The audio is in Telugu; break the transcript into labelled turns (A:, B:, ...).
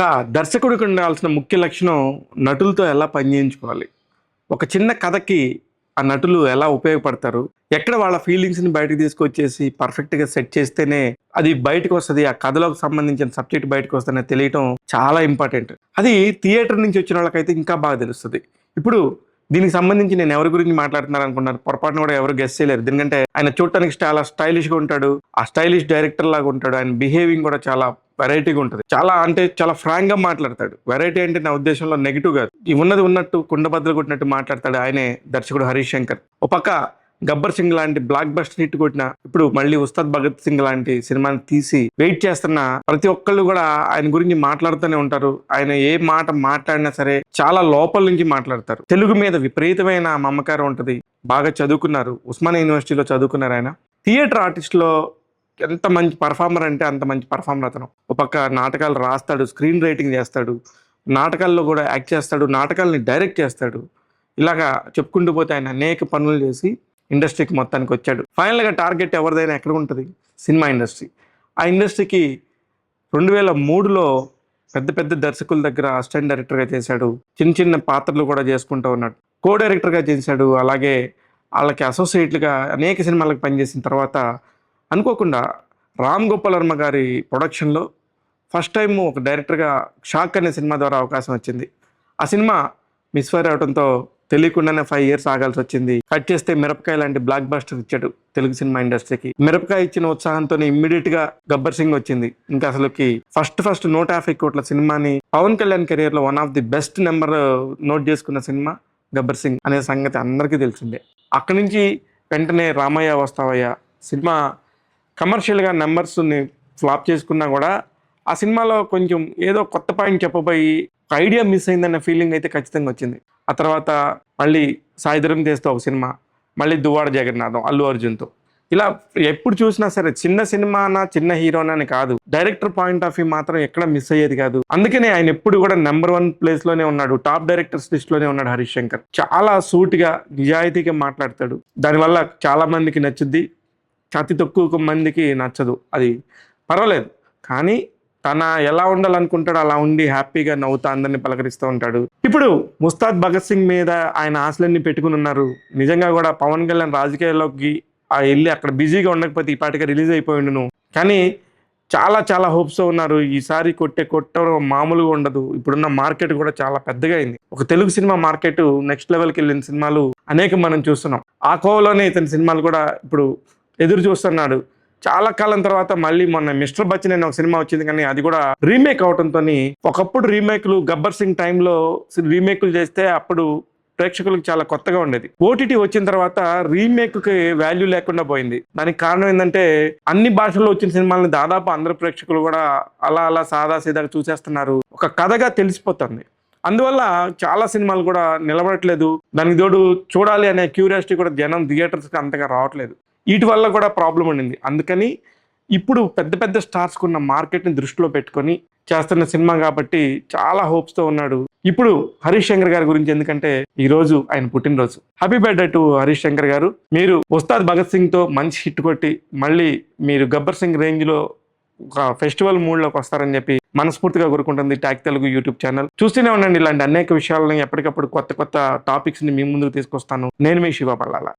A: ఒక దర్శకుడికి ఉండాల్సిన ముఖ్య లక్షణం నటులతో ఎలా పని చేయించుకోవాలి. ఒక చిన్న కథకి ఆ నటులు ఎలా ఉపయోగపడతారు, ఎక్కడ వాళ్ళ ఫీలింగ్స్ని బయటకు తీసుకొచ్చేసి పర్ఫెక్ట్గా సెట్ చేస్తేనే అది బయటకు వస్తుంది, ఆ కథలోకి సంబంధించిన సబ్జెక్ట్ బయటకు వస్తుందని తెలియటం చాలా ఇంపార్టెంట్. అది థియేటర్ నుంచి వచ్చిన వాళ్ళకైతే ఇంకా బాగా తెలుస్తుంది. ఇప్పుడు దీనికి సంబంధించి నేను ఎవరి గురించి మాట్లాడుతున్నారు అనుకున్నారు, పొరపాటున కూడా ఎవరు గెస్ చేయలేరు. ఎందుకంటే ఆయన చూడటానికి చాలా స్టైలిష్గా ఉంటాడు, ఆ స్టైలిష్ డైరెక్టర్ లాగా ఉంటాడు. ఆయన బిహేవింగ్ కూడా చాలా వెరైటీగా ఉంటుంది. చాలా అంటే చాలా ఫ్రాంక్ గా మాట్లాడతాడు. వెరైటీ అంటే నా ఉద్దేశంలో నెగిటివ్ కాదు, ఉన్నది ఉన్నట్టు కుండబద్దలు కొట్టినట్టు మాట్లాడతాడు. ఆయనే దర్శకుడు హరీష్ శంకర్. ఒక పక్క గబ్బర్ సింగ్ లాంటి బ్లాక్ బస్టర్ హిట్ కొట్టిన, ఇప్పుడు మళ్ళీ ఉస్తాద్ భగత్ సింగ్ లాంటి సినిమాని తీసి వెయిట్ చేస్తున్న ప్రతి ఒక్కళ్ళు కూడా ఆయన గురించి మాట్లాడుతూనే ఉంటారు. ఆయన ఏ మాట మాట్లాడినా సరే చాలా లోపల నుంచి మాట్లాడతారు. తెలుగు మీద విపరీతమైన మమకారం ఉంటుంది. బాగా చదువుకున్నారు, ఉస్మానియా యూనివర్సిటీలో చదువుకున్నారు. ఆయన థియేటర్ ఆర్టిస్ట్ లో ఎంత మంచి పర్ఫార్మర్ అంటే అంత మంచి పర్ఫార్మర్ అతను. ఒక పక్క నాటకాలు రాస్తాడు, స్క్రీన్ రైటింగ్ చేస్తాడు, నాటకాల్లో కూడా యాక్ట్ చేస్తాడు, నాటకాలని డైరెక్ట్ చేస్తాడు. ఇలాగా చెప్పుకుంటూ పోతే ఆయన అనేక పనులు చేసి ఇండస్ట్రీకి మొత్తానికి వచ్చాడు. ఫైనల్గా టార్గెట్ ఎవరిదైనా ఎక్కడ ఉంటుంది? Cinema industry. ఆ ఇండస్ట్రీకి 2003లో పెద్ద పెద్ద దర్శకుల దగ్గర అసిస్టెంట్ డైరెక్టర్గా చేశాడు. చిన్న చిన్న పాత్రలు కూడా చేసుకుంటూ ఉన్నాడు. కో డైరెక్టర్గా చేశాడు. అలాగే వాళ్ళకి అసోసియేట్లుగా అనేక సినిమాలకు పనిచేసిన తర్వాత అనుకోకుండా రామ్ గోపాల్ వర్మ గారి ప్రొడక్షన్లో ఫస్ట్ టైం ఒక డైరెక్టర్గా షాక్ అనే సినిమా ద్వారా అవకాశం వచ్చింది. ఆ సినిమా మిస్ఫైర్ అవడంతో తెలియకుండానే 5 years ఆగాల్సి వచ్చింది. కట్ చేస్తే మిరపకాయ లాంటి బ్లాక్ బస్టర్ ఇచ్చాడు తెలుగు సినిమా ఇండస్ట్రీకి. మిరపకాయ ఇచ్చిన ఉత్సాహంతో ఇమ్మీడియట్గా గబ్బర్ సింగ్ వచ్చింది. ఇంకా అసలుకి ఫస్ట్ 150 కోట్ల సినిమాని పవన్ కళ్యాణ్ కెరియర్లో one of the best number note చేసుకున్న సినిమా గబ్బర్ సింగ్ అనే సంగతి అందరికీ తెలిసిందే. అక్కడి నుంచి వెంటనే రామయ్య వస్తావయ్య సినిమా కమర్షియల్గా నెంబర్స్ని ఫ్లాప్ చేసుకున్నా కూడా ఆ సినిమాలో కొంచెం ఏదో కొత్త పాయింట్ చెప్పబోయి ఒక ఐడియా మిస్ అయిందన్న ఫీలింగ్ అయితే ఖచ్చితంగా వచ్చింది. ఆ తర్వాత మళ్ళీ సాయిధరం చేస్తూ ఒక సినిమా, మళ్ళీ దువ్వాడ జగన్నాథం అల్లు అర్జున్తో. ఇలా ఎప్పుడు చూసినా సరే చిన్న సినిమానా చిన్న హీరోనా అని కాదు, డైరెక్టర్ పాయింట్ ఆఫ్ వ్యూ మాత్రం ఎక్కడ మిస్ అయ్యేది కాదు. అందుకనే ఆయన ఎప్పుడు కూడా నెంబర్ 1 ప్లేస్లోనే ఉన్నాడు, టాప్ డైరెక్టర్స్ లిస్ట్లోనే ఉన్నాడు హరీష్ శంకర్. చాలా సూటిగా నిజాయితీగా మాట్లాడతాడు. దానివల్ల చాలా మందికి నచ్చుద్ది, అతి తక్కువ మందికి నచ్చదు. అది పర్వాలేదు, కానీ తన ఎలా ఉండాలనుకుంటాడో అలా ఉండి హ్యాపీగా నవ్వుతా అందరినీ పలకరిస్తూ ఉంటాడు. ఇప్పుడు ఉస్తాద్ భగత్ సింగ్ మీద ఆయన ఆశలన్నీ పెట్టుకుని ఉన్నారు. నిజంగా కూడా పవన్ కళ్యాణ్ రాజకీయాల్లోకి వెళ్ళి అక్కడ బిజీగా ఉండకపోతే ఈ పాటిగా రిలీజ్ అయిపోయిండును. కానీ చాలా చాలా హోప్స్తో ఉన్నారు. ఈసారి కొట్టడం మామూలుగా ఉండదు. ఇప్పుడున్న మార్కెట్ కూడా చాలా పెద్దగా అయింది. ఒక తెలుగు సినిమా మార్కెట్ నెక్స్ట్ లెవెల్కి వెళ్ళిన సినిమాలు అనేకం మనం చూస్తున్నాం. ఆ కోవలోనే ఇతని సినిమాలు కూడా ఇప్పుడు ఎదురు చూస్తున్నాడు. చాలా కాలం తర్వాత మళ్ళీ మొన్న మిస్టర్ బచ్చన్ అనే ఒక సినిమా వచ్చింది, కానీ అది కూడా రీమేక్ అవడంతో, ఒకప్పుడు రీమేక్లు గబ్బర్ సింగ్ టైంలో రీమేక్లు చేస్తే అప్పుడు ప్రేక్షకులకు చాలా కొత్తగా ఉండేది. ఓటీటీ వచ్చిన తర్వాత రీమేక్కి వాల్యూ లేకుండా పోయింది. దానికి కారణం ఏంటంటే అన్ని భాషల్లో వచ్చిన సినిమాలని దాదాపు అందరు ప్రేక్షకులు కూడా అలా సాదా సీదాగా చూసేస్తున్నారు. ఒక కథగా తెలిసిపోతుంది. అందువల్ల చాలా సినిమాలు కూడా నిలబడట్లేదు. దానికి తోడు చూడాలి అనే క్యూరియాసిటీ కూడా జనం థియేటర్స్కి అంతగా రావట్లేదు. వీటి వల్ల కూడా ప్రాబ్లం ఉండింది. అందుకని ఇప్పుడు పెద్ద పెద్ద స్టార్స్కి ఉన్న మార్కెట్ని దృష్టిలో పెట్టుకొని చేస్తున్న సినిమా కాబట్టి చాలా హోప్స్తో ఉన్నాడు. ఇప్పుడు హరీష్ శంకర్ గారి గురించి, ఎందుకంటే ఈరోజు ఆయన పుట్టినరోజు. Happy birthday to Harish Shankar గారు. మీరు ఉస్తాద్ భగత్ సింగ్తో మంచి హిట్ కొట్టి మళ్ళీ మీరు గబ్బర్ సింగ్ రేంజ్లో ఒక ఫెస్టివల్ మూడ్లోకి వస్తారని చెప్పి మనస్ఫూర్తిగా కోరుకుంటుంది టాక్ తెలుగు యూట్యూబ్ ఛానల్. చూస్తూనే ఉండండి, ఇలాంటి అనేక విషయాలను ఎప్పటికప్పుడు కొత్త కొత్త టాపిక్స్ని మీ ముందుకు తీసుకొస్తాను. నేను మీ శివ పల్లాల.